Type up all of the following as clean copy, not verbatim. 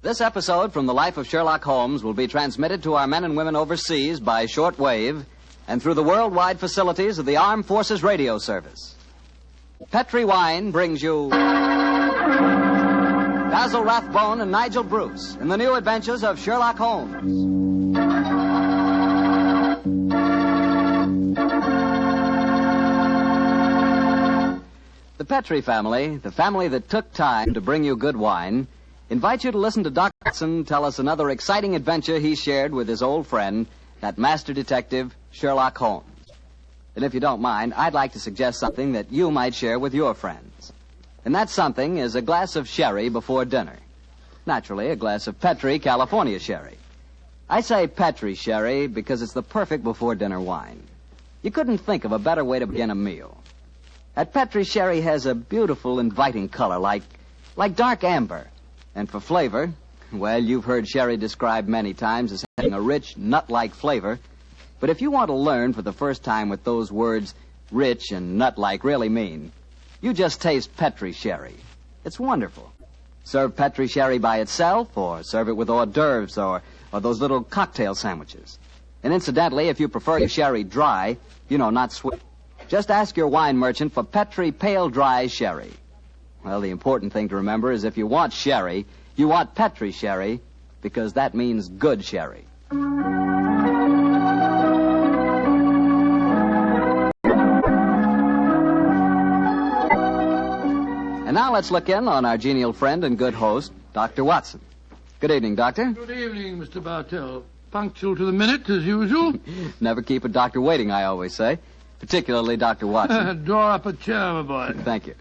This episode from the life of Sherlock Holmes will be transmitted to our men and women overseas by short wave and through the worldwide facilities of the Armed Forces Radio Service. Petri Wine brings you Basil Rathbone and Nigel Bruce in the new adventures of Sherlock Holmes. The Petri family, the family that took time to bring you good wine, invite you to listen to Dr. Watson tell us another exciting adventure he shared with his old friend, that master detective, Sherlock Holmes. And if you don't mind, I'd like to suggest something that you might share with your friends. And that something is a glass of sherry before dinner. Naturally, a glass of Petri California sherry. I say Petri sherry because it's the perfect before-dinner wine. You couldn't think of a better way to begin a meal. That Petri sherry has a beautiful, inviting color, like dark amber. And for flavor, well, you've heard sherry described many times as having a rich, nut-like flavor. But if you want to learn for the first time what those words, rich and nut-like, really mean, you just taste Petri sherry. It's wonderful. Serve Petri sherry by itself, or serve it with hors d'oeuvres, or those little cocktail sandwiches. And incidentally, if you prefer your sherry dry, not sweet, just ask your wine merchant for Petri Pale Dry Sherry. Well, the important thing to remember is if you want sherry, you want Petri sherry, because that means good sherry. And now let's look in on our genial friend and good host, Dr. Watson. Good evening, Doctor. Good evening, Mr. Bartell. Punctual to the minute, as usual. Never keep a doctor waiting, I always say. Particularly Dr. Watson. Draw up a chair, my boy. Thank you.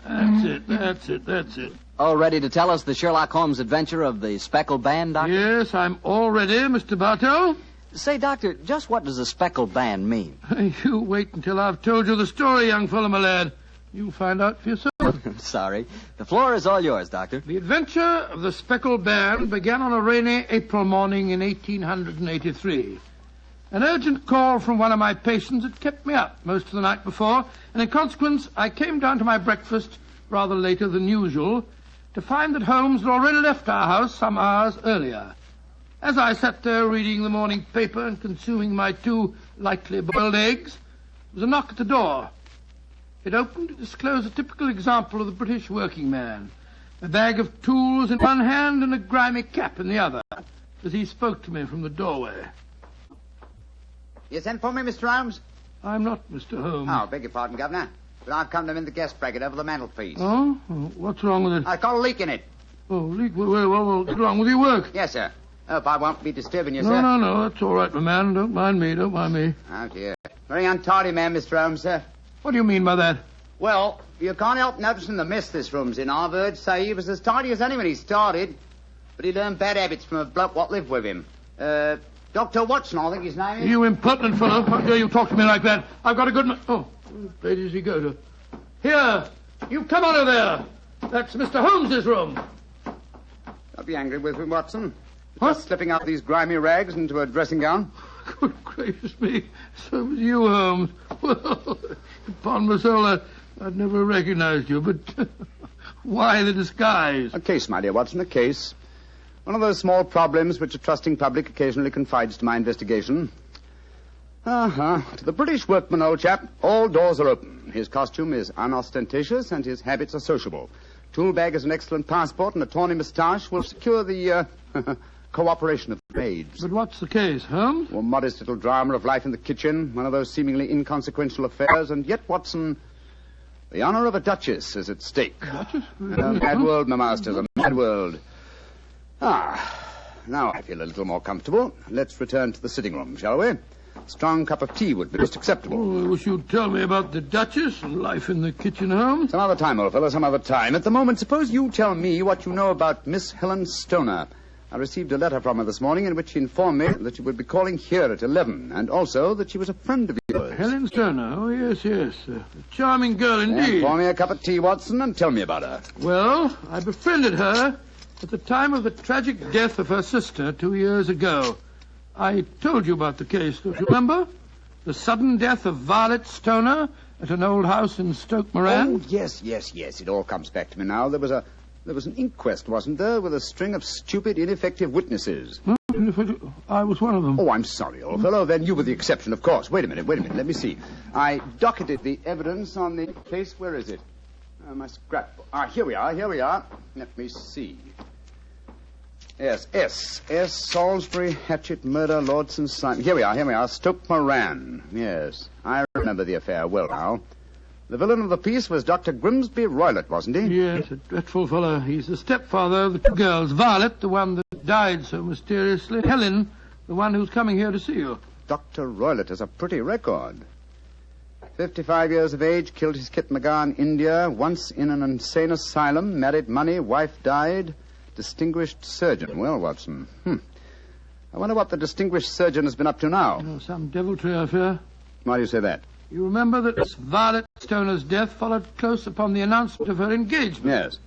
That's it. All ready to tell us the Sherlock Holmes adventure of the Speckled Band, Doctor? Yes, I'm all ready, Mr. Bartell. Say, Doctor, just what does a Speckled Band mean? You wait until I've told you the story, young fellow, my lad. You'll find out for yourself. Sorry. The floor is all yours, Doctor. The adventure of the Speckled Band began on a rainy April morning in 1883. An urgent call from one of my patients had kept me up most of the night before, and in consequence, I came down to my breakfast rather later than usual to find that Holmes had already left our house some hours earlier. As I sat there reading the morning paper and consuming my 2 lightly boiled eggs, there was a knock at the door. It opened to disclose a typical example of the British working man, a bag of tools in one hand and a grimy cap in the other, as he spoke to me from the doorway. You sent for me, Mr. Holmes? I'm not Mr. Holmes. Oh, beg your pardon, Governor. But I've come to mend the guest bracket over the mantelpiece. Oh? What's wrong with it? I've got a leak in it. Oh, leak? Well, what's wrong with your work? Yes, sir. Hope I won't be disturbing you, sir. No, that's all right, my man. Don't mind me. Oh, dear. Very untidy man, Mr. Holmes, sir. What do you mean by that? Well, you can't help noticing the mess this room's in. I've heard say he was as tidy as any when he started. But he learned bad habits from a bloke what lived with him. Dr. Watson, I think his name is. You impertinent fellow. How dare you talk to me like that? I've got a good... Oh, where does he go to? Here, you come out of there. That's Mr. Holmes's room. Don't be angry with me, Watson. What? Just slipping out these grimy rags into a dressing gown. Good gracious me. So was you, Holmes. Well, upon my soul, I'd never recognized you, but why the disguise? A case, my dear Watson, a case. One of those small problems which a trusting public occasionally confides to my investigation. To the British workman, old chap, all doors are open. His costume is unostentatious and his habits are sociable. Tool bag is an excellent passport, and a tawny moustache will secure the cooperation of the maids. But what's the case, Holmes? Well, modest little drama of life in the kitchen, one of those seemingly inconsequential affairs, and yet, Watson, the honor of a duchess is at stake. Duchess? A mad world, my masters, a mad world. Now I feel a little more comfortable. Let's return to the sitting room, shall we? A strong cup of tea would be most acceptable. Oh, I wish you'd tell me about the Duchess and life in the kitchen, Holmes. Some other time, old fellow, some other time. At the moment, suppose you tell me what you know about Miss Helen Stoner. I received a letter from her this morning in which she informed me that she would be calling here at 11, and also that she was a friend of yours. Helen Stoner? Oh, yes. A charming girl indeed. Pour me a cup of tea, Watson, and tell me about her. Well, I befriended her at the time of the tragic death of her sister 2 years ago. I told you about the case, don't you remember? The sudden death of Violet Stoner at an old house in Stoke Moran. Oh, yes. It all comes back to me now. There was There was an inquest, wasn't there, with a string of stupid, ineffective witnesses? I was one of them. Oh, I'm sorry, old fellow. Then you were the exception, of course. Wait a minute. Let me see. I docketed the evidence on the case. Where is it? My scrapbook. Here we are. Let me see. Yes, S. Salisbury, Hatchet, murder, Lord St. Simon. Here we are. Stoke Moran. Yes, I remember the affair well now. The villain of the piece was Dr. Grimsby Roylott, wasn't he? Yes, a dreadful fellow. He's the stepfather of the two girls. Violet, the one that died so mysteriously. Helen, the one who's coming here to see you. Dr. Roylott has a pretty record. 55 years of age, killed his kit McGar in India, once in an insane asylum, married money, wife died, distinguished surgeon. Well, Watson, I wonder what the distinguished surgeon has been up to now. Oh, some deviltry, I fear. Why do you say that? You remember that Miss Violet Stoner's death followed close upon the announcement of her engagement? Yes.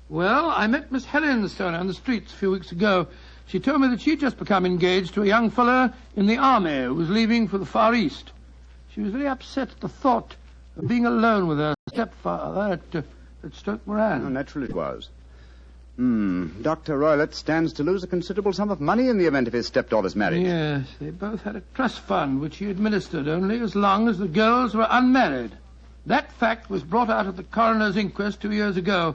Well, I met Miss Helen Stoner on the streets a few weeks ago. She told me that she'd just become engaged to a young fellow in the army who was leaving for the Far East. She was very upset at the thought of being alone with her stepfather at Stoke Moran. Oh, naturally it was. Dr. Roylott stands to lose a considerable sum of money in the event of his stepdaughter's marriage. Yes, they both had a trust fund which he administered only as long as the girls were unmarried. That fact was brought out at the coroner's inquest 2 years ago.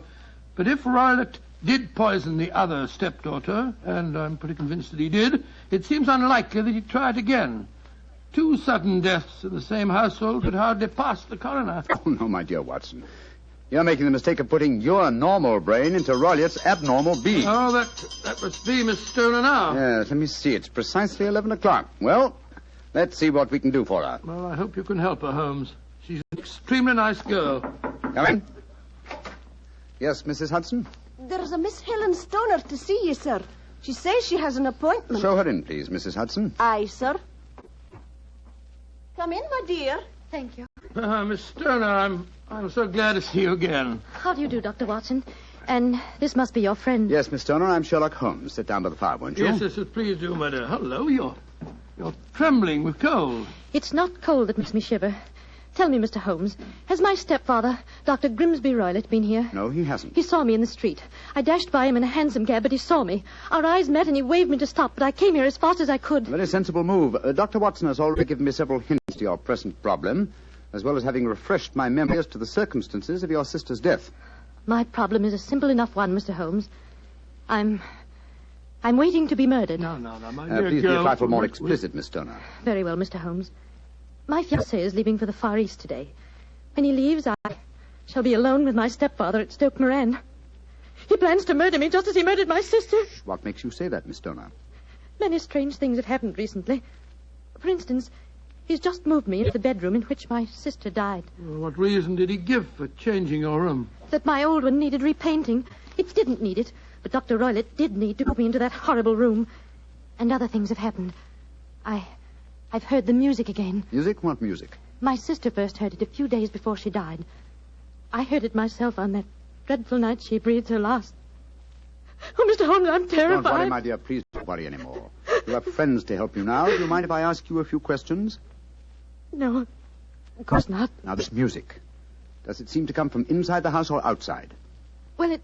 But if Roylott did poison the other stepdaughter, and I'm pretty convinced that he did, it seems unlikely that he'd try it again. 2 sudden deaths in the same household could hardly pass the coroner. Oh, no, my dear Watson. You're making the mistake of putting your normal brain into Roylott's abnormal being. Oh, that must be Miss Stoner now. Yes, let me see. It's precisely 11 o'clock. Well, let's see what we can do for her. Well, I hope you can help her, Holmes. She's an extremely nice girl. Come in. Yes, Mrs. Hudson? There's a Miss Helen Stoner to see you, sir. She says she has an appointment. Show her in, please, Mrs. Hudson. Aye, sir. Come in, my dear. Thank you. Miss Stoner, I'm so glad to see you again. How do you do, Dr. Watson? And this must be your friend. Yes, Miss Stoner, I'm Sherlock Holmes. Sit down by the fire, won't you? Yes, please do, my dear. Hello, you're trembling with cold. It's not cold that makes me shiver. Tell me, Mr. Holmes, has my stepfather, Dr. Grimsby Roylott, been here? No, he hasn't. He saw me in the street. I dashed by him in a hansom cab, but he saw me. Our eyes met and he waved me to stop, but I came here as fast as I could. A very sensible move. Dr. Watson has already given me several hints to your present problem, as well as having refreshed my memory as to the circumstances of your sister's death. My problem is a simple enough one, Mr. Holmes. I'm waiting to be murdered. No, my dear Please girl. be a trifle more explicit, Miss Stoner. Very well, Mr. Holmes. My fiancé is leaving for the Far East today. When he leaves, I shall be alone with my stepfather at Stoke Moran. He plans to murder me just as he murdered my sister. What makes you say that, Miss Stoner? Many strange things have happened recently. For instance, he's just moved me into the bedroom in which my sister died. Well, what reason did he give for changing your room? That my old one needed repainting. It didn't need it, but Dr. Roylott did need to put me into that horrible room. And other things have happened. I've heard the music again. Music? What music? My sister first heard it a few days before she died. I heard it myself on that dreadful night she breathed her last. Oh, Mr. Holmes, I'm terrified. Don't worry, my dear. Please don't worry anymore. You have friends to help you now. Do you mind if I ask you a few questions? No, of course not. Now, this music. Does it seem to come from inside the house or outside? Well,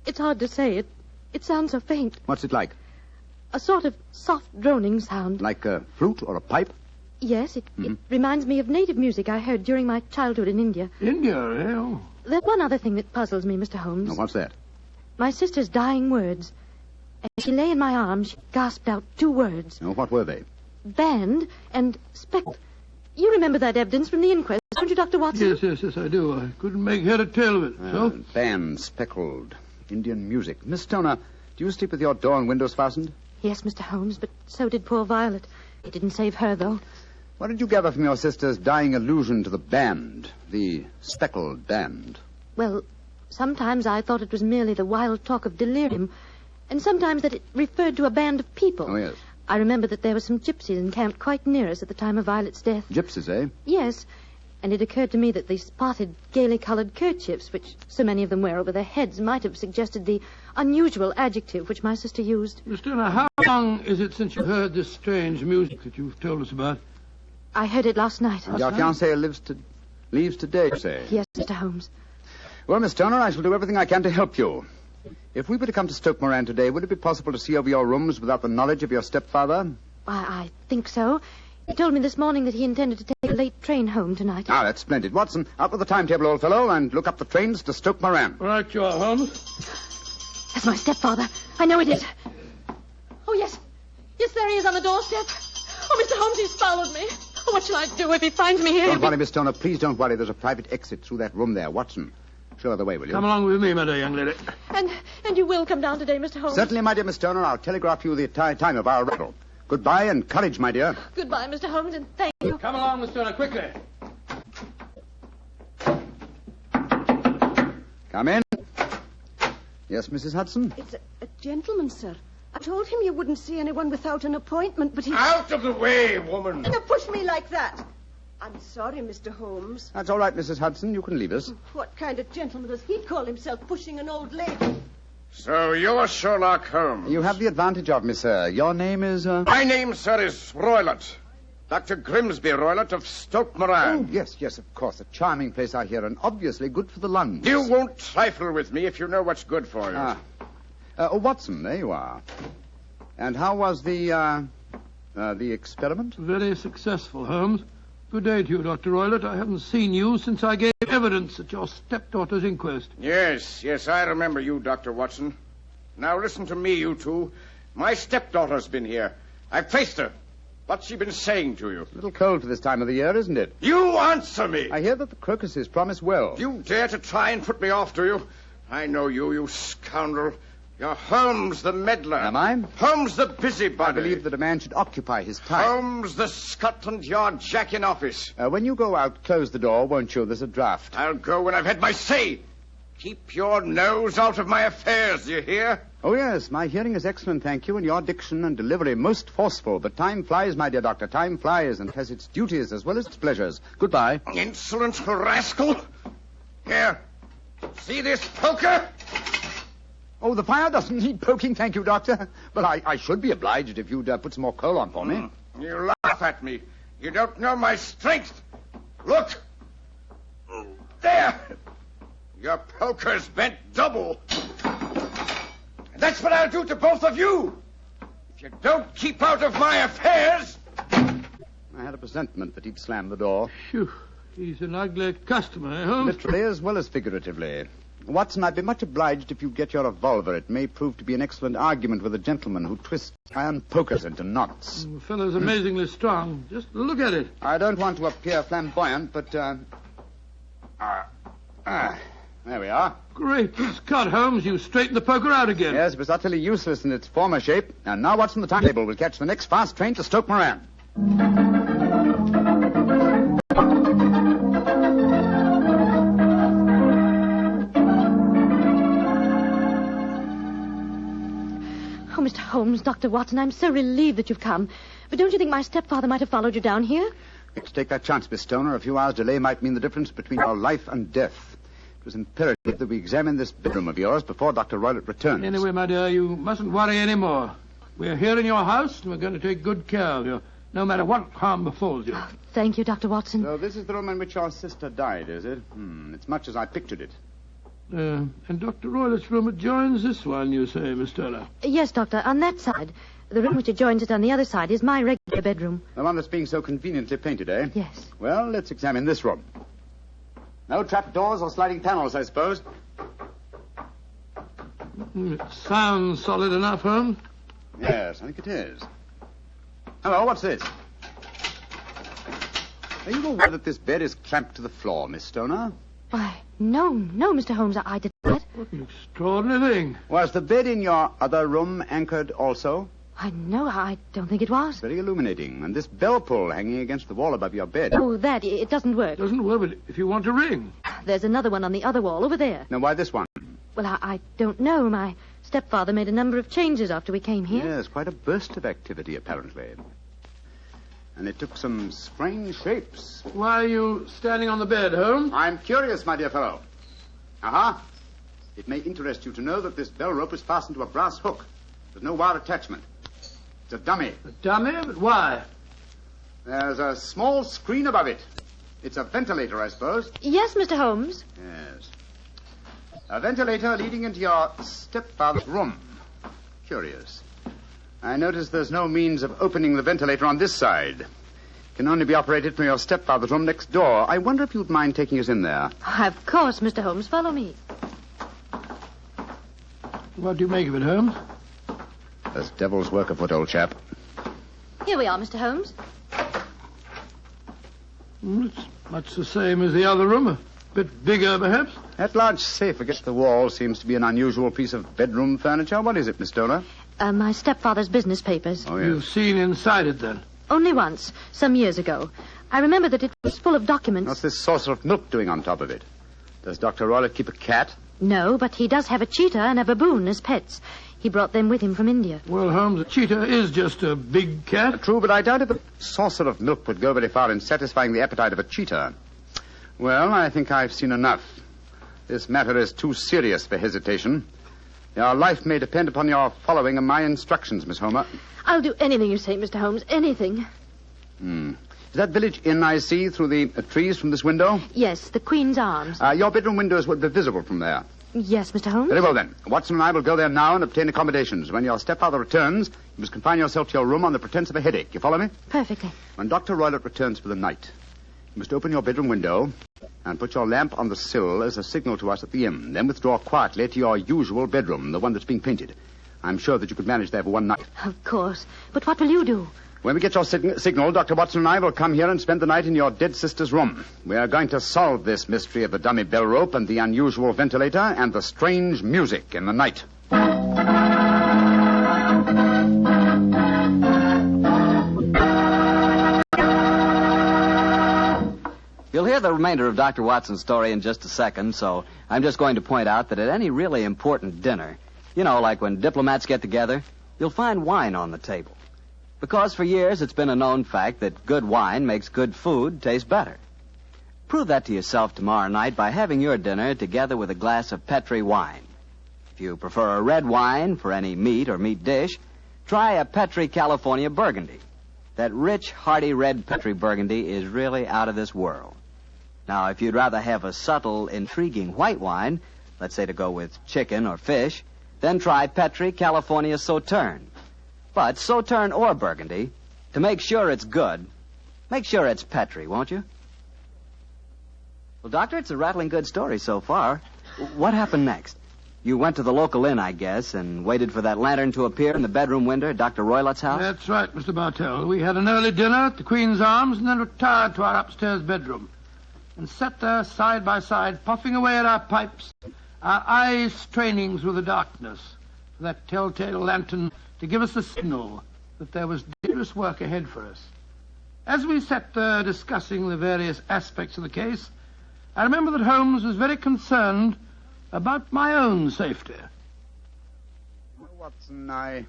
it's hard to say. It sounds so faint. What's it like? A sort of soft droning sound. Like a flute or a pipe? Yes, it reminds me of native music I heard during my childhood in India. India, eh? Oh. There's one other thing that puzzles me, Mr. Holmes. Now, what's that? My sister's dying words. As she lay in my arms, she gasped out 2 words. Oh, what were they? Banned and Speckled. You remember that evidence from the inquest, don't you, Dr. Watson? Yes, I do. I couldn't make head or tail of it. So? Band, Speckled, Indian music. Miss Stoner, do you sleep with your door and windows fastened? Yes, Mr. Holmes, but so did poor Violet. It didn't save her, though. What did you gather from your sister's dying allusion to the band, the Speckled band? Well, sometimes I thought it was merely the wild talk of delirium, and sometimes that it referred to a band of people. Oh, yes. I remember that there were some gypsies encamped quite near us at the time of Violet's death. Gypsies, eh? Yes, and it occurred to me that the spotted, gaily-coloured kerchiefs, which so many of them wear over their heads, might have suggested the unusual adjective which my sister used. Miss Stoner, how long is it since you heard this strange music that you've told us about? I heard it last night. And your fiancé leaves today, you say? Yes, Mr. Holmes. Well, Miss Stoner, I shall do everything I can to help you. If we were to come to Stoke Moran today, would it be possible to see over your rooms without the knowledge of your stepfather? I think so. He told me this morning that he intended to take a late train home tonight. Ah, that's splendid. Watson, out with the timetable, old fellow, and look up the trains to Stoke Moran. Right you are, Holmes. That's my stepfather. I know it is. Oh, yes. Yes, there he is on the doorstep. Oh, Mr. Holmes, he's followed me. Oh, what shall I do if he finds me here? Don't worry, Miss Stoner. Please don't worry. There's a private exit through that room there. Watson, show her the way, will you? Come along with me, my dear young lady. And you will come down today, Mr. Holmes? Certainly, my dear Miss Stoner. I'll telegraph you the time of our arrival. Goodbye and courage, my dear. Goodbye, Mr. Holmes, and thank you. Come along, Miss Turner, quickly. Come in. Yes, Mrs. Hudson? It's a gentleman, sir. I told him you wouldn't see anyone without an appointment, but he... Out of the way, woman! Don't push me like that. I'm sorry, Mr. Holmes. That's all right, Mrs. Hudson. You can leave us. What kind of gentleman does he call himself, pushing an old lady? So you're Sherlock Holmes. You have the advantage of me, sir. Your name is, My name, sir, is Roylott. Dr. Grimsby Roylott of Stoke Moran. Oh, yes, of course. A charming place, I hear, and obviously good for the lungs. You won't trifle with me if you know what's good for you. Watson, there you are. And how was the experiment? Very successful, Holmes. Good day to you, Dr. Roylott. I haven't seen you since I gave evidence at your stepdaughter's inquest. Yes, I remember you, Dr. Watson. Now listen to me, you two. My stepdaughter's been here. I've faced her. What's she been saying to you? A little cold for this time of the year, isn't it? You answer me! I hear that the crocuses promise well. You dare to try and put me off, do you? I know you, you scoundrel. You're Holmes the meddler. Am I? Holmes the busybody. I believe that a man should occupy his time. Holmes the Scotland Yard Jack in office. When you go out, close the door, won't you? There's a draft. I'll go when I've had my say. Keep your nose out of my affairs, do you hear? Oh, yes, my hearing is excellent, thank you, and your diction and delivery most forceful. But time flies, my dear doctor, time flies, and has its duties as well as its pleasures. Goodbye. Insolent rascal. Here, see this poker? Oh, the fire doesn't need poking, thank you, doctor. But I should be obliged if you'd put some more coal on for me. You laugh at me. You don't know my strength. Look. There. Your poker's bent double. And that's what I'll do to both of you. If you don't keep out of my affairs. I had a presentiment that he'd slam the door. Phew. He's an ugly customer, eh, Holmes? Literally as well as figuratively. Watson, I'd be much obliged if you'd get your revolver. It may prove to be an excellent argument with a gentleman who twists iron pokers into knots. The fellow's amazingly strong. Just look at it. I don't want to appear flamboyant, but, there we are. Great Scott, Holmes. You straightened the poker out again. Yes, it was utterly useless in its former shape. And now Watson, the timetable will catch the next fast train to Stoke Moran. Oh, Mr. Holmes, Dr. Watson, I'm so relieved that you've come. But don't you think my stepfather might have followed you down here? Let's take that chance, Miss Stoner. A few hours' delay might mean the difference between our life and death. It was imperative that we examine this bedroom of yours before Dr. Roylott returns. Anyway, my dear, you mustn't worry any more. We're here in your house, and we're going to take good care of you, no matter what harm befalls you. Thank you, Dr. Watson. So this is the room in which your sister died, is it? It's much as I pictured it. And Dr. Roylott's room adjoins this one, you say, Miss Turner? Yes, Doctor, on that side. The room which adjoins it on the other side is my regular bedroom. The one that's being so conveniently painted, eh? Yes. Well, let's examine this room. No trapdoors or sliding panels, I suppose. It sounds solid enough, Holmes. Yes, I think it is. Hello, what's this? Are you aware that this bed is clamped to the floor, Miss Stoner? Why, no, Mr. Holmes, I did that. What an extraordinary thing. Was the bed in your other room anchored also? I don't think it was. Very illuminating. And this bell pull hanging against the wall above your bed. Oh, that, it doesn't work. It doesn't work, but if you want to ring. There's another one on the other wall over there. Now, why this one? Well, I don't know. My stepfather made a number of changes after we came here. Yes, quite a burst of activity, apparently. And it took some strange shapes. Why are you standing on the bed, Holmes? I'm curious, my dear fellow. Aha. It may interest you to know that this bell rope is fastened to a brass hook. There's no wire attachment. It's a dummy. A dummy? But why? There's a small screen above it. It's a ventilator, I suppose. Yes, Mr. Holmes. Yes. A ventilator leading into your stepfather's room. Curious. I notice there's no means of opening the ventilator on this side. It can only be operated from your stepfather's room next door. I wonder if you'd mind taking us in there. Of course, Mr. Holmes. Follow me. What do you make of it, Holmes? There's devil's work afoot, old chap. Here we are, Mr. Holmes. It's much the same as the other room. A bit bigger, perhaps. That large safe against the wall seems to be an unusual piece of bedroom furniture. What is it, Miss Stoner? My stepfather's business papers. Oh, yes. You've seen inside it, then? Only once, some years ago. I remember that it was full of documents. What's this saucer of milk doing on top of it? Does Dr. Roylott keep a cat? No, but he does have a cheetah and a baboon as pets. He brought them with him from India. Well, Holmes, a cheetah is just a big cat. True, but I doubt if a saucer of milk would go very far in satisfying the appetite of a cheetah. Well, I think I've seen enough. This matter is too serious for hesitation. Your life may depend upon your following of my instructions, Miss Homer. I'll do anything you say, Mr. Holmes, anything. Is that village inn I see through the trees from this window? Yes, the Queen's Arms. Your bedroom windows would be visible from there. Yes, Mr. Holmes. Very well, then. Watson and I will go there now and obtain accommodations. When your stepfather returns, you must confine yourself to your room on the pretense of a headache. You follow me? Perfectly. When Dr. Roylott returns for the night, you must open your bedroom window and put your lamp on the sill as a signal to us at the inn. Then withdraw quietly to your usual bedroom, the one that's being painted. I'm sure that you could manage there for one night. Of course. But what will you do? When we get your signal, Dr. Watson and I will come here and spend the night in your dead sister's room. We are going to solve this mystery of the dummy bell rope and the unusual ventilator and the strange music in the night. You'll hear the remainder of Dr. Watson's story in just a second, so I'm just going to point out that at any really important dinner, you know, like when diplomats get together, you'll find wine on the table. Because for years it's been a known fact that good wine makes good food taste better. Prove that to yourself tomorrow night by having your dinner together with a glass of Petri wine. If you prefer a red wine for any meat or meat dish, try a Petri California Burgundy. That rich, hearty red Petri Burgundy is really out of this world. Now, if you'd rather have a subtle, intriguing white wine, let's say to go with chicken or fish, then try Petri California Sauterne. But Sauterne or Burgundy, to make sure it's good, make sure it's Petri, won't you? Well, Doctor, it's a rattling good story so far. What happened next? You went to the local inn, I guess, and waited for that lantern to appear in the bedroom window at Dr. Roylott's house? That's right, Mr. Bartell. We had an early dinner at the Queen's Arms and then retired to our upstairs bedroom and sat there side by side, puffing away at our pipes, our eyes straining through the darkness for that telltale lantern to give us the signal that there was dangerous work ahead for us. As we sat there discussing the various aspects of the case, I remember that Holmes was very concerned about my own safety. Well, Watson, I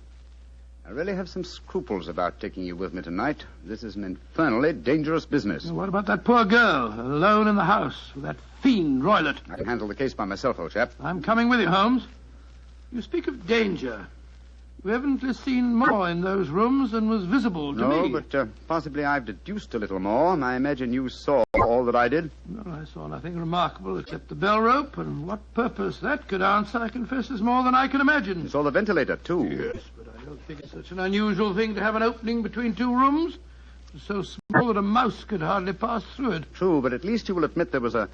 really have some scruples about taking you with me tonight. This is an infernally dangerous business. What about that poor girl, alone in the house with that fiend Roylott? I can handle the case by myself, old chap. I'm coming with you, Holmes. You speak of danger. You evidently seen more in those rooms than was visible to me. No, but possibly I've deduced a little more. I imagine you saw all that I did. Well, I saw nothing remarkable except the bell rope, and what purpose that could answer, I confess, is more than I can imagine. You saw the ventilator, too. Yes, but I don't think it's such an unusual thing to have an opening between two rooms. It's so small that a mouse could hardly pass through it. True, but at least you will admit there was a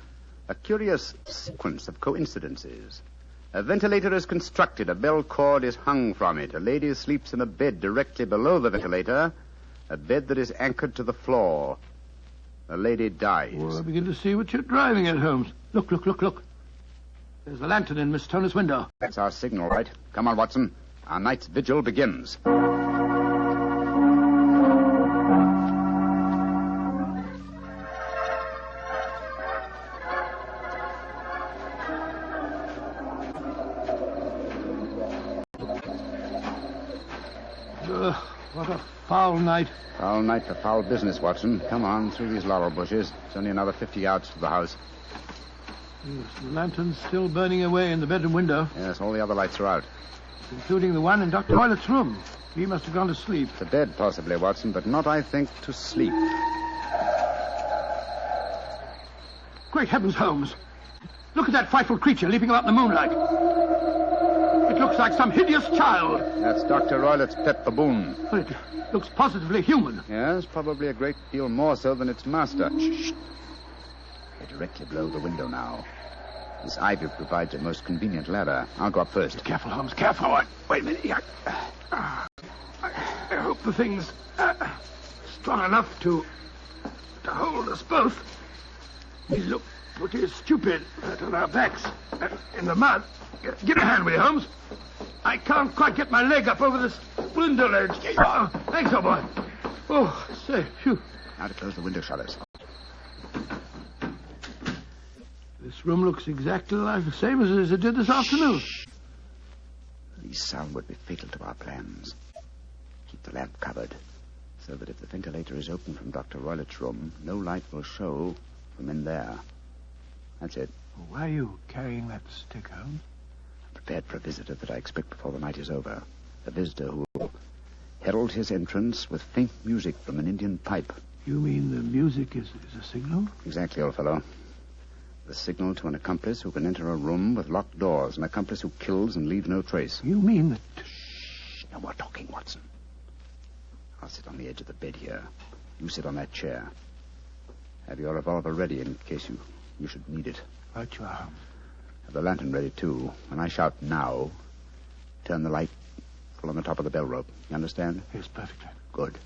curious sequence of coincidences. A ventilator is constructed, a bell cord is hung from it, a lady sleeps in a bed directly below the ventilator, a bed that is anchored to the floor. The lady dies. Well, I begin to see what you're driving at, Holmes. Look. There's the lantern in Miss Stoner's window. That's our signal, right? Come on, Watson. Our night's vigil begins. What a foul night. Foul night for foul business, Watson. Come on, through these laurel bushes. It's only another 50 yards to the house. Yes, the lantern's still burning away in the bedroom window, Yes, all the other lights are out. including the one in Dr. Roylott's room. He must have gone to sleep. To bed, possibly, Watson, but not, I think, to sleep. Great heavens, Holmes. Look at that frightful creature leaping about in the moonlight. It looks like some hideous child. That's Dr. Roylett's pet baboon. Well, it looks positively human. Yes, probably a great deal more so than its master. Shh. They're directly below the window now. This ivy provides a most convenient ladder. I'll go up first. Careful, Holmes, careful. Wait a minute. I hope the thing's strong enough to hold us both. We look pretty stupid on our backs in the mud. Give me a hand, will you, Holmes? I can't quite get my leg up over this window ledge. Oh, thanks, old boy. Oh, say, phew. Now to close the window shutters. This room looks exactly like the same as it did this afternoon. Least sound would be fatal to our plans. Keep the lamp covered, so that if the ventilator is open from Dr. Roylett's room, no light will show from in there. That's it. Why are you carrying that stick, Holmes? I'm prepared for a visitor that I expect before the night is over. A visitor who will herald his entrance with faint music from an Indian pipe. You mean the music is a signal? Exactly, old fellow. The signal to an accomplice who can enter a room with locked doors, an accomplice who kills and leaves no trace. You mean that... Shh, no more talking, Watson. I'll sit on the edge of the bed here. You sit on that chair. Have your revolver ready in case you should need it. Right you are, Holmes. Have the lantern ready, too. When I shout now, turn the light full on the top of the bell rope. You understand? Yes, perfectly. Good.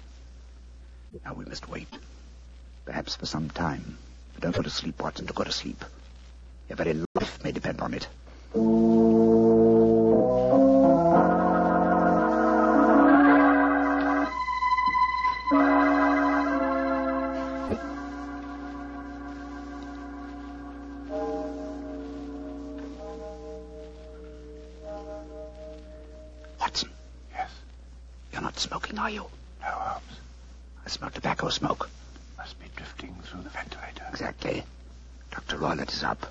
Now we must wait. Perhaps for some time. But don't go to sleep, Watson. Don't go to sleep. Your very life may depend on it. Watson. Yes? You're not smoking, are you? No, Holmes. I smell tobacco smoke. Must be drifting through the ventilator. Exactly. Dr. Roylett is up.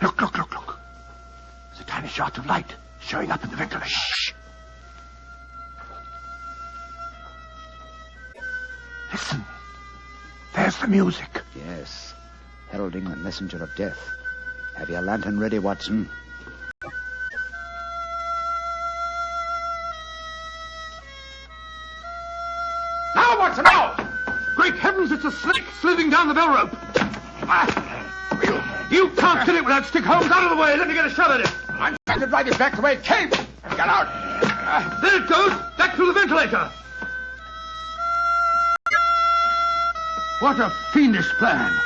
Look. There's a tiny shot of light showing up in the ventilator. Shh. Listen. There's the music. Yes. Heralding the messenger of death. Have your lantern ready, Watson. Now, Watson, now! Great heavens, it's a snake slithing down the bell rope. You can't kill it with that stick, Holmes. Out of the way. Let me get a shot at it. I'm trying to drive it back the way it came. Get out. There it goes. Back through the ventilator. What a fiendish plan.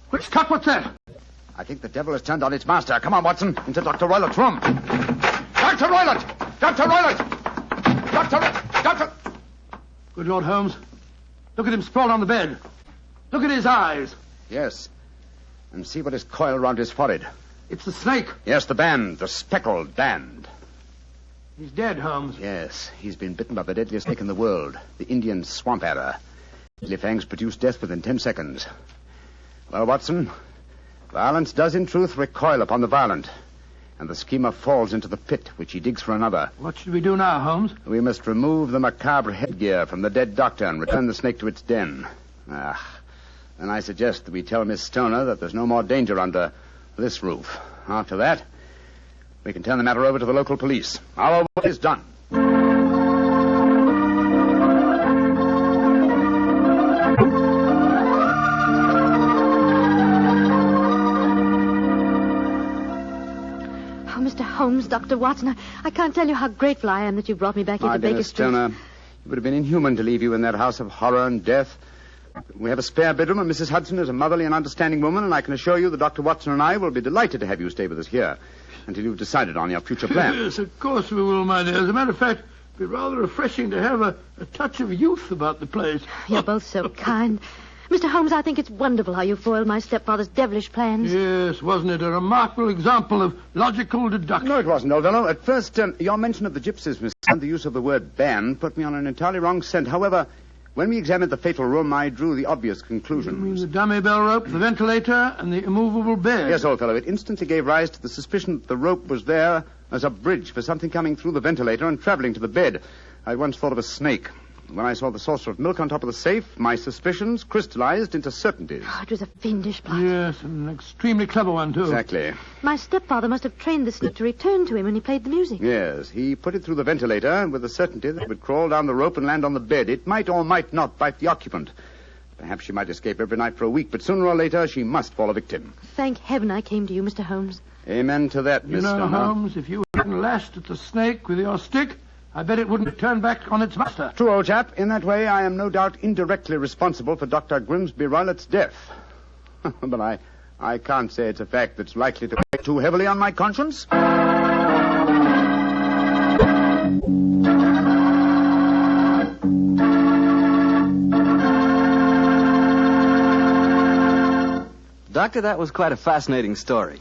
Quick, Scott, what's that? I think the devil has turned on its master. Come on, Watson, into Dr. Roylett's room. Dr. Roylett! Dr. Roylett! Doctor! Good Lord, Holmes. Look at him sprawled on the bed. Look at his eyes. Yes. And see what is coiled around his forehead. It's the snake. Yes, the band. The Speckled band. He's dead, Holmes. Yes, he's been bitten by the deadliest snake in the world, the Indian swamp adder. Deadly fangs produce death within 10 seconds. Well, Watson, violence does in truth recoil upon the violent, and the schemer falls into the pit which he digs for another. What should we do now, Holmes? We must remove the macabre headgear from the dead doctor and return the snake to its den. Then I suggest that we tell Miss Stoner that there's no more danger under this roof. After that, we can turn the matter over to the local police. Our work is done. Mr. Holmes, Dr. Watson, I can't tell you how grateful I am that you brought me back here to Baker Street. Stoner, it would have been inhuman to leave you in that house of horror and death. We have a spare bedroom, and Mrs. Hudson is a motherly and understanding woman, and I can assure you that Dr. Watson and I will be delighted to have you stay with us here until you've decided on your future plans. Yes, of course we will, my dear. As a matter of fact, it'd be rather refreshing to have a touch of youth about the place. You're both so kind. Mr. Holmes, I think it's wonderful how you foiled my stepfather's devilish plans. Yes, wasn't it a remarkable example of logical deduction? No, it wasn't, old fellow. At first, your mention of the gypsies, Miss, and the use of the word band put me on an entirely wrong scent. However, when we examined the fatal room, I drew the obvious conclusion. You mean the dummy bell rope, the ventilator, and the immovable bed? Yes, old fellow. It instantly gave rise to the suspicion that the rope was there as a bridge for something coming through the ventilator and traveling to the bed. I once thought of a snake. When I saw the saucer of milk on top of the safe, my suspicions crystallized into certainties. Oh, it was a fiendish plot. Yes, an extremely clever one, too. Exactly. My stepfather must have trained the snake to return to him when he played the music. Yes, he put it through the ventilator with the certainty that it would crawl down the rope and land on the bed. It might or might not bite the occupant. Perhaps she might escape every night for a week, but sooner or later she must fall a victim. Thank heaven I came to you, Mr. Holmes. Amen to that, Miss You know, Stoner. Holmes, if you hadn't lashed at the snake with your stick, I bet it wouldn't have turned back on its master. True, old chap. In that way, I am no doubt indirectly responsible for Dr. Grimsby Roylett's death. But I can't say it's a fact that's likely to weigh too heavily on my conscience. Doctor, that was quite a fascinating story.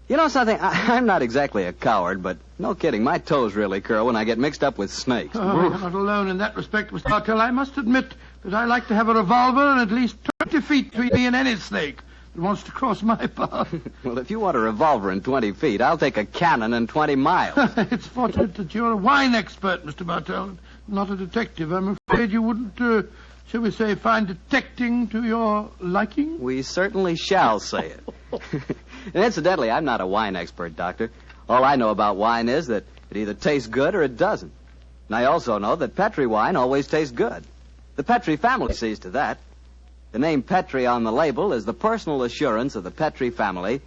You know something? I'm not exactly a coward, but no kidding, my toes really curl when I get mixed up with snakes. Oh, you're not alone in that respect, Mr. Bartell. I must admit that I like to have a revolver and at least 20 feet between me and any snake that wants to cross my path. Well, if you want a revolver in 20 feet, I'll take a cannon in 20 miles. It's fortunate that you're a wine expert, Mr. Bartell, not a detective. I'm afraid you wouldn't, shall we say, find detecting to your liking? We certainly shall say it. And incidentally, I'm not a wine expert, Doctor. All I know about wine is that it either tastes good or it doesn't. And I also know that Petri wine always tastes good. The Petri family sees to that. The name Petri on the label is the personal assurance of the Petri family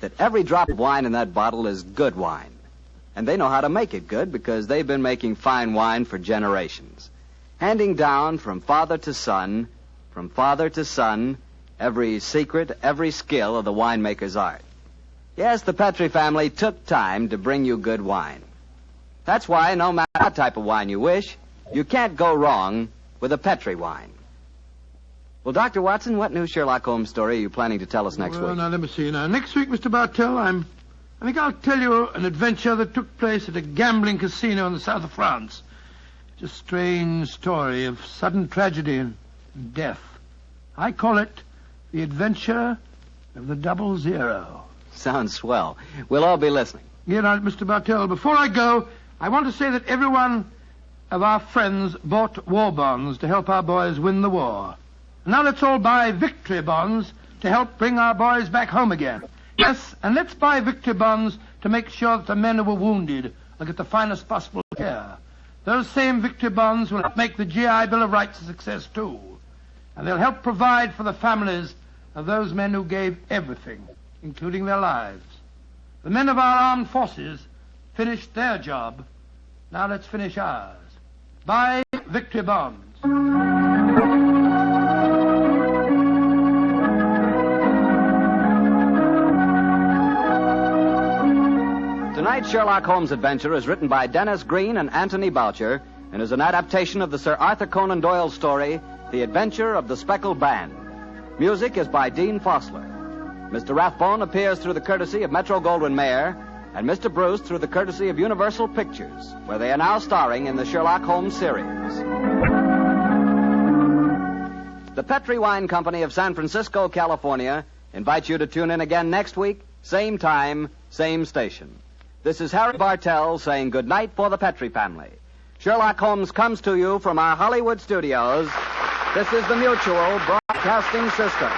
that every drop of wine in that bottle is good wine. And they know how to make it good because they've been making fine wine for generations. Handing down from father to son, every secret, every skill of the winemaker's art. Yes, the Petri family took time to bring you good wine. That's why, no matter what type of wine you wish, you can't go wrong with a Petri wine. Well, Dr. Watson, what new Sherlock Holmes story are you planning to tell us next week? Now, let me see. Now, next week, Mr. Bartell, I think I'll tell you an adventure that took place at a gambling casino in the south of France. It's a strange story of sudden tragedy and death. I call it The Adventure of the 00. Sounds swell. We'll all be listening. Here now, Mr. Bartell, before I go, I want to say that every one of our friends bought war bonds to help our boys win the war. Now let's all buy victory bonds to help bring our boys back home again. Yes, and let's buy victory bonds to make sure that the men who were wounded will get the finest possible care. Those same victory bonds will make the GI Bill of Rights a success, too. And they'll help provide for the families of those men who gave everything, including their lives. The men of our armed forces finished their job. Now let's finish ours. Buy victory bonds. Tonight's Sherlock Holmes adventure is written by Dennis Green and Anthony Boucher and is an adaptation of the Sir Arthur Conan Doyle story, The Adventure of the Speckled Band. Music is by Dean Fossler. Mr. Rathbone appears through the courtesy of Metro-Goldwyn-Mayer, and Mr. Bruce through the courtesy of Universal Pictures, where they are now starring in the Sherlock Holmes series. The Petri Wine Company of San Francisco, California, invites you to tune in again next week, same time, same station. This is Harry Bartell saying good night for the Petri family. Sherlock Holmes comes to you from our Hollywood studios. This is the Mutual Broadcasting System.